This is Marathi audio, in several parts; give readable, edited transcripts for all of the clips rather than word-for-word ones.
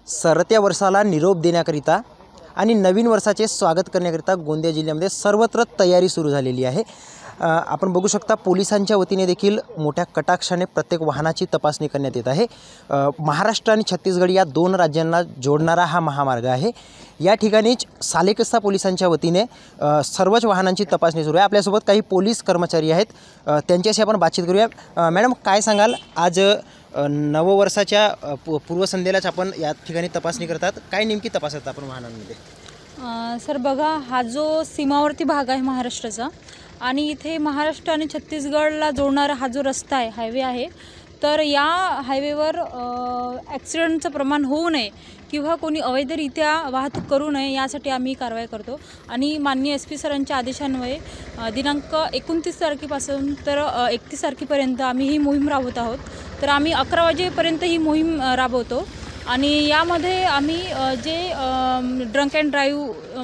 सरत्या वर्षाला निरोप देण्याकरिता आणि नवीन वर्षाचे स्वागत करण्याकरिता गोंदिया जिल्ह्यामध्ये सर्वत्र तयारी सुरू झालेली आहे। आपण बघू शकता पोलिसांच्या वतीने देखील मोठ्या कटाक्षाने प्रत्येक वाहनाची तपासणी करण्यात येत आहे। महाराष्ट्र आणि छत्तीसगड या दोन राज्यांना जोडणारा हा महामार्ग आहे। या ठिकाणीच सालेकसा पोलिसांच्या वतीने सर्वच वाहनांची तपासणी सुरू आहे। आपल्यासोबत काही पोलीस कर्मचारी आहेत, त्यांच्याशी आपण बातचीत करूया। मॅडम, काय सांगाल, आज नववर्षाच्या पूर्वसंध्येलाच आपण या ठिकाणी तपासणी करतात, काय नेमकी तपासतात आपण वाहनांमध्ये? सर बघा, हा जो सीमावर्ती भाग आहे महाराष्ट्राचा आणि इथे महाराष्ट्र आणि छत्तीसगडला जोडणारा हा जो रस्ता आहे, हायवे आहे, तर या हायवेवर ॲक्सिडेंटचं प्रमाण होऊ नये किंवा कोणी अवैधरित्या वाहतूक करू नये यासाठी आम्ही कारवाई करतो। आणि माननीय SP सरांच्या आदेशान्वये दिनांक 29 तारखेपासून तर 31 तारखेपर्यंत आम्ही ही मोहीम राबवत आहोत। तर आम्ही 11 वाजेपर्यंत ही मोहीम राबवतो आणि यामध्ये आम्ही जे ड्रंक अँड ड्राईव्ह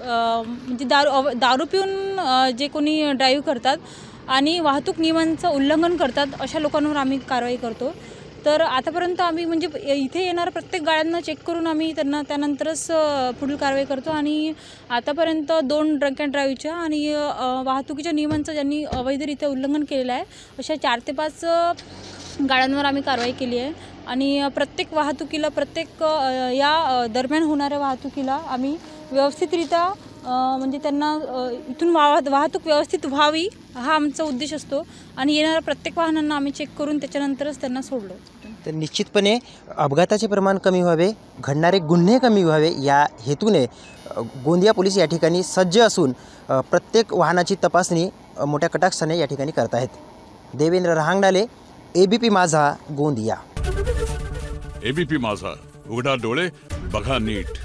म्हणजे दारू पिऊन जे कोणी ड्राईव्ह करतात आणि वाहतूक नियमांचं उल्लंघन करतात अशा लोकांवर आम्ही कारवाई करतो। तर आतापर्यंत आम्ही म्हणजे इथे येणाऱ्या प्रत्येक गाड्यांना चेक करून आम्ही त्यांना त्यानंतरच पुढील कारवाई करतो। आणि आतापर्यंत 2 ड्रंक अँड ड्राईव्हच्या आणि वाहतुकीच्या नियमांचं ज्यांनी अवैधरित्या उल्लंघन केलेलं आहे अशा 4 ते 5 गाड्यांवर आम्ही कारवाई केली आहे। आणि प्रत्येक वाहतुकीला या दरम्यान होणाऱ्या वाहतुकीला आम्ही व्यवस्थितरित्या म्हणजे त्यांना इथून वाहतूक व्यवस्थित व्हावी हा आमचा उद्देश असतो आणि येणाऱ्या प्रत्येक वाहनांना आम्ही चेक करून त्याच्यानंतरच त्यांना सोडलो। तर निश्चितपणे अपघाताचे प्रमाण कमी व्हावे, घडणारे गुन्हे कमी व्हावे या हेतूने गोंदिया पोलीस या ठिकाणी सज्ज असून प्रत्येक वाहनाची तपासणी मोठ्या कटाक्षाने या ठिकाणी करत आहेत। देवेंद्र रहांगडाले, ABP माझा, गोंदिया। ABP माझा, उघडा डोळे बघा नीट।